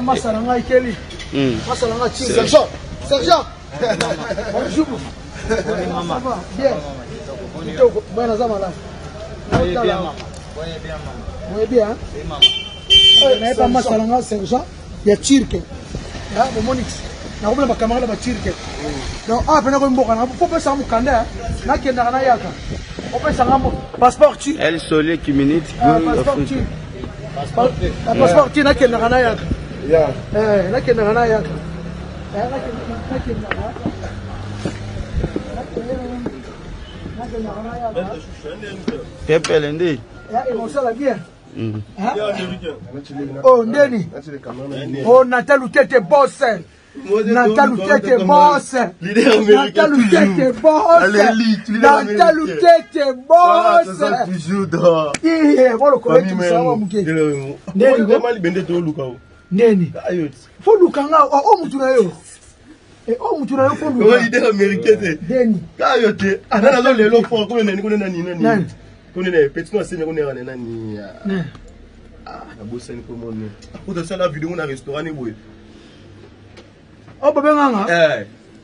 Massalanga Ikeli. Massalanga Tchir. Sergent. Sergent. Bonjour. Maman. Bien. Bon, Nazamala. Bien, maman. Oui, bien. Oui, maman. On n'avait pas Massalanga Sergent. Il y a Tchirke. Là, mon Monix. Na kuma ba camarade ba Tchirke. Donc, ah, pena ko mboka na faut pas ça mukanda. Na kenda na yaka. On peut ça ngamo passeport Tchirke. Elle solé qui minute. Passeport Tchirke. Passeport Tchirke na kenda na yaka. Yeah. Na kenda na yaka. Pepelende. Bien. Oh, Ndeni. Oh, Natalou Tete boss. Natalou Tete boss. Natalou Tete boss. Natalou Tete boss. Ndeni. Faut lukanga. Oh, mutuna yo. Oh, mutuna yo faut lukanga. Leader américain. Ndeni. Kayote. Ana zo lelo fort ko nani ko nani. Connais petit no c'est qu'on est nani ah na bossani ko mon pour de ça la vidéo na restaurant ni boy oh baba nganga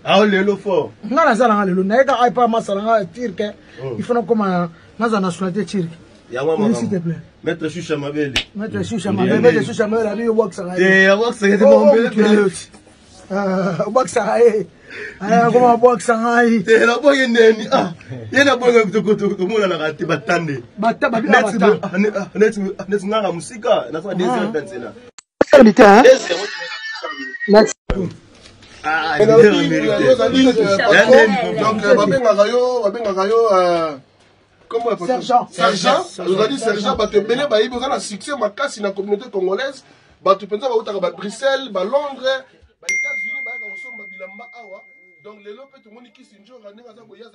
ah lelo fort ngana zala ngalelo na eka aipa Massalanga Tirke il faut comment naza nationalité Tirke ya maman s'il te plaît maître Choucha Mabele maître Choucha Mabele abi work ça work ça était mon bébé work ça comment work ça la boy neni ah yena boy to mona na kati batande bata net nganga musika na fa désir dansela qualité hein merci donc babengaka yo comment sergent vous a dit sergent bato belé ba yibo na succès makasi na communauté congolaise bato penza ba utaka ba Bruxelles ba Londres ba États-Unis ba ka kosomba bilamba awa. Donc les lopes tout le monde qui s'injure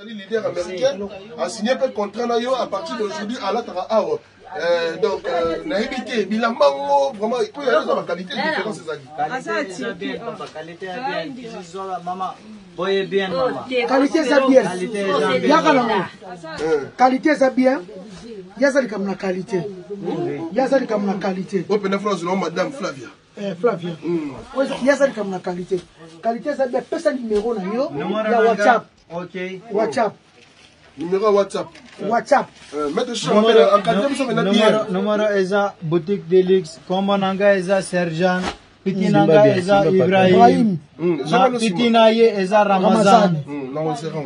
les leader américain a signé un contrat na yo à partir d'aujourd'hui à la Tara Awa. Donc na évité bilambango vraiment il peut y avoir la qualité différente ces amis. Qualité bien maman. Boye bien maman. Qualité ça bien. Qualité ça bien. Yazali comme la qualité. Yazali comme la qualité. Open France non madame Flavia. Flavia. Yazali comme la qualité. Qualité ça bien pesa numéro na yo ya WhatsApp. OK. WhatsApp. Numéro WhatsApp. WhatsApp. Mettez chambre en cadre ça maintenant bien. Numéro eza boutique Deluxe Kombonanga eza Sergent Pitinanga eza Ibrahim. Pitina ye eza Ramazan.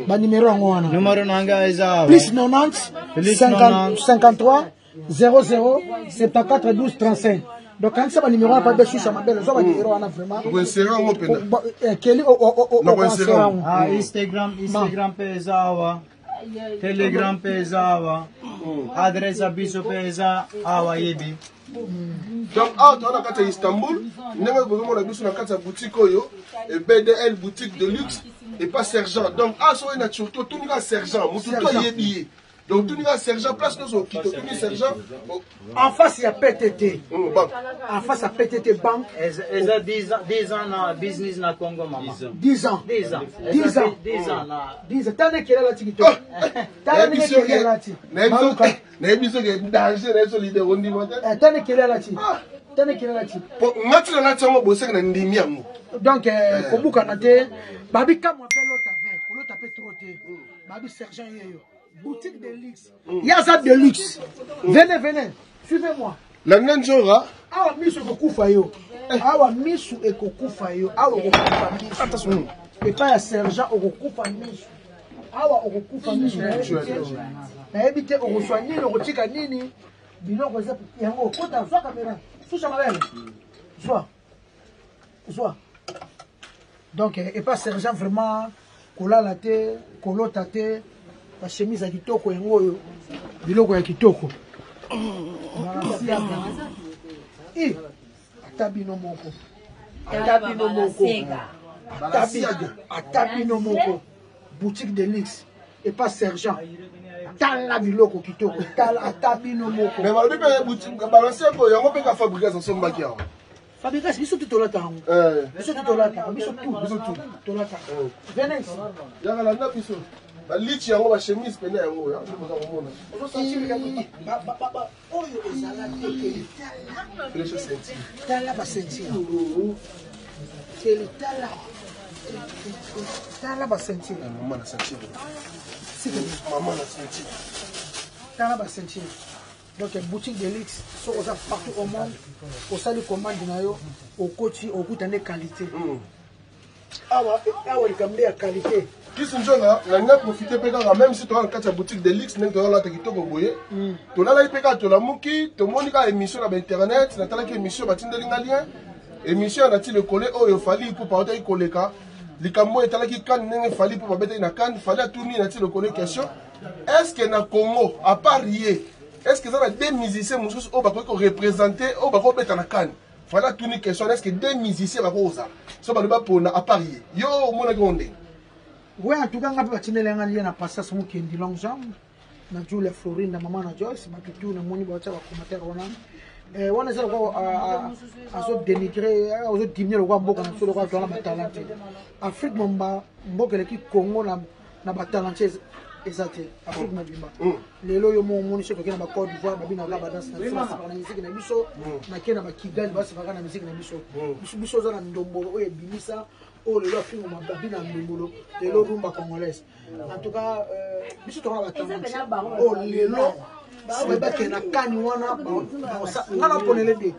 Ba numéro ngwana. Numéro nanga eza plus 90 53 00 74 12 35. Donc quand ça va numéro pas de Choucha Mabele, ça va numéro on a vraiment. On sera en open. Quel Instagram pesa Telegram pesa adresse biso pesa awa yebi. Donc out on a kata Istanbul, nenga bozomo na biso na kata boutique oyo et BDL boutique de luxe et pas sergent. Donc so na surtout tout ni sergent, mutu to yebi. Donc tout le sergent place nous au kito, tout le sergent en face il y a PTT. En face à PTT banque. Ils ont 10 ans na business na Congo maman. 10 ans. 10 ans. 10 ans. 10 ans na. 10 ans. T'as qu'elle là tikito. T'as qu'elle là ti. Na biso ke danger na solide on dit monter. T'as qu'elle là ti. T'as qu'elle là ti. Ngati na tsango bosek na ndimi yango. Donc kobuka na te babi ka mo fait l'autre avec, l'autre fait trop te. Babi sergent yeyo. Boutique de luxe. Yaza de luxe. Venez, suivez-moi. La Nanjora. Awa misu ekokufa yo. Awa misu ekokufa yo. Awa okufa misu. Attention. Et pas ya sergent okufa misu. Awa okufa misu. Na ebite okuswani okotika nini? Biloko za yango kota swa caméra. Susha mabele. Soit. Donc et pas sergent vraiment kolala te, kolota te. La chemise à kitoko yango yo biloko ya kitoko atabino moko boutique de luxe et pas sergent tala biloko kitoko tala atabino moko mais ba bipe boutique balancer ko yango pe ka fabriquer ça sombaki yango fabriquer biso tout tolata yango biso tout tolata biso tout tolata venez ici yaka la biso ba lichi yango ba chemise pene yango ya je poza komona oyo ezala te tala ba sentir tala ba sentir maman na sentir maman na sentir tala ba sentir. Donc boutique de luxe sont partout au monde au sein de commande nayo au coach au goût de qualité awa likambe ya qualité kisi njonga na profiter pe kaka même si tu as une boutique de luxe nek to la kitoko boye to la pe ka to la muki to monika émission na internet na tala ki émission batindeli ngalien émission na ti le collé oyo fali pour parler i koleka likambo etala ki kan nenge fali pour babeta na kan fali atuni na ti le collé question est-ce que na Congo à parier est-ce que ça a des musiciens qui sont représentés au Bako Betanakan? Voilà toute une question. Est-ce que des musiciens Bako ça sont pour à parier? Yo, mon agondé. Oui, en tout cas, on a pas de lien à passer sur qui dit longue jambe. Na Jules Florine, na maman na Joyce, ma tout na moni bocha commentaire on on est ça à se dénigrer, à se diminuer le roi Mboka na sur le roi dans la talenté. Afrique Mamba, Mboka qui Congo na ba talenté. Exactement. Afrique Mobimba. Les loyaux mon chez quelqu'un na Côte d'Ivoire, babina la danse na na musique na biso, na kena ba Kigali ba se na musique na biso. Biso za na ndombolo oye bimisa, o le lo film ma babina ndombolo, le lo rumba congolaise. En tout cas, biso to na ba talent. O le lo ba kena kani wana ngana ponele de.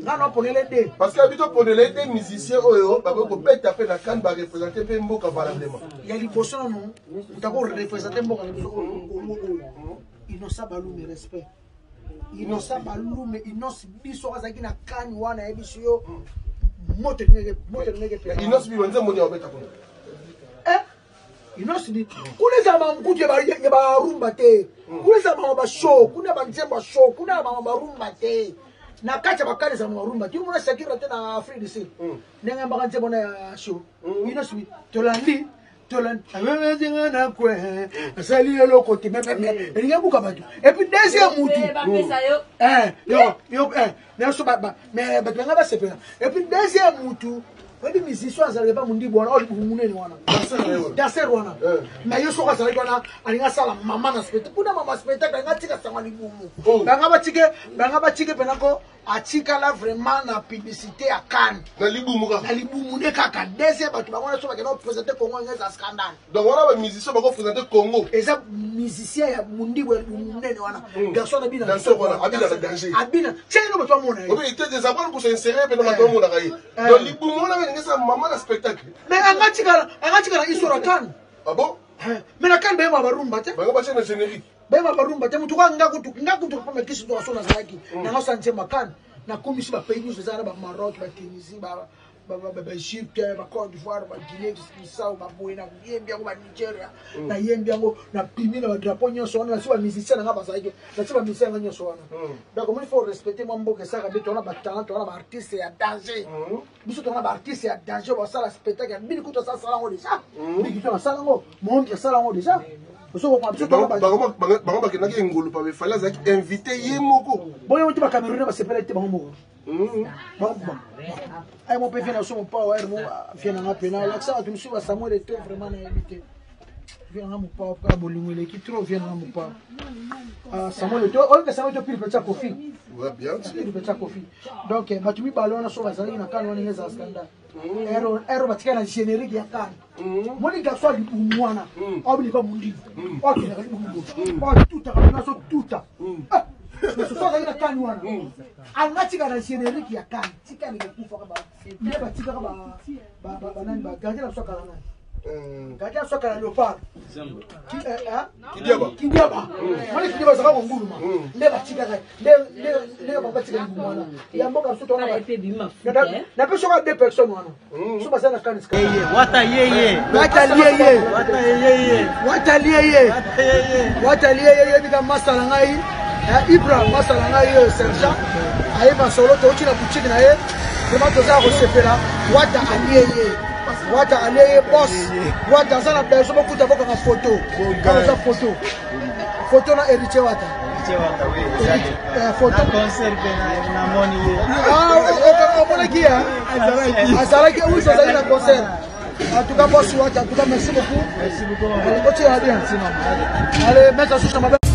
Ngana ponele de. Parce que habito ponele de musiciens oyo ba ko beta pe na kan ba représenter pe mboka valablement. Il y a l'impression non, d'abord représenter mboka Innocent Balume respect. Innocent Balume innocent biso azaki na kani wana ebiso yo moto ngeke pe. Innocent bi wanza moni obeta ko. Innocent di kuna za mamkuti ya ba rumba te. Kuna za ba show, kuna ba nzemba show, kuna ba rumba te. Na kacha bakali za rumba. Tu mona sakira te na Afrique du Sud. Nenga ba nzemba na show. Innocent tolandi na kwe sali le côté même il y a beaucoup de et puis deuxième mouti mais so ba mais ba ngaba sepela et puis deuxième mouti wadi musicien azali ba mundi bona oli munene wana danser wana mais yo so azali wana alinga sala mama na spectacle kuna mama spectacle ngatika sangani bumu banga tike penako atika la vraiment na publicité à Cannes na libumu ne kaka deuxième batu bangona so ba kena présenter Congo ngeza scandale donc wana ba musicien ba ko présenter Congo et ça musicien ya mundi munene wana garçon na bina danser wana abina na danger abina tiens no bato mona oui était des abons pour s'insérer pe na bato mona kai donc libumu na ngesa mama na spectacle mais angatika na isora Cannes ah bon mais na Cannes ba barumba te ba ba chena générique ba barumba te mutu ka ngakutu pa mekisi to asona zaki na ngasanze makana na komisi ba pays nous ezana ba Maroc ba Tunisie ba Égypte ba Côte d'Ivoire ba Guinée Bissau ba Boina yembiango ba Nigeria na yembiango na pimi na drapeau nyonso wana si ba musicien nga bazaki na si ba musicien nga nyonso wana donc il faut respecter mambo que ça ka betona ba talent on a ba artiste ya danger biso tona ba artiste ya danger ba sala spectacle ya bini kuto sa sala ngo déjà bini kuto sala ngo monde ya sala ngo déjà bango bakendaki engulu pa befali azalaki invité ye moko boyo mutu bacameroun basepela ete bango moko ay mo pe vient so mon pa mo vient nga pena la ça tu me suis ba Samuel était vraiment invité vient nga mo pa ka bolingwe qui trop vient nga mo pa Samuel était on que Samuel était pile petit coffee ouais bien pile petit coffee donc batumi balona so bazali na kanwa ngeza scandale ero batika na générique ya kan moni garçon du mwana obli ba mundi okina ka mundi tuta ka so tuta so so ka kan wana angatika na générique ya kan tika ni kufa ka ba batika ka ba nani ba gardien so kala nani gardien so kala leopard kidiaba moni kidiaba za ba nguluma le batika ka le ba batika ni mwana ya mboka so tona ba na pe so ka 2 personnes wana so ba sana kan ska wata liye bika masala ngai Ibra masala ngai sergent aiba solo to china boutique na ye vraiment to za ko sepela wata aliye boss wata sana beso bokuta boka na photo ka photo na Eriche wata photo concert na moni mona kia azalaki uso za na concert En tout cas, moi, en tout cas, merci beaucoup. Merci beaucoup. Allez, continue à bien. Merci, maman. Allez, mets ta souche à ma belle.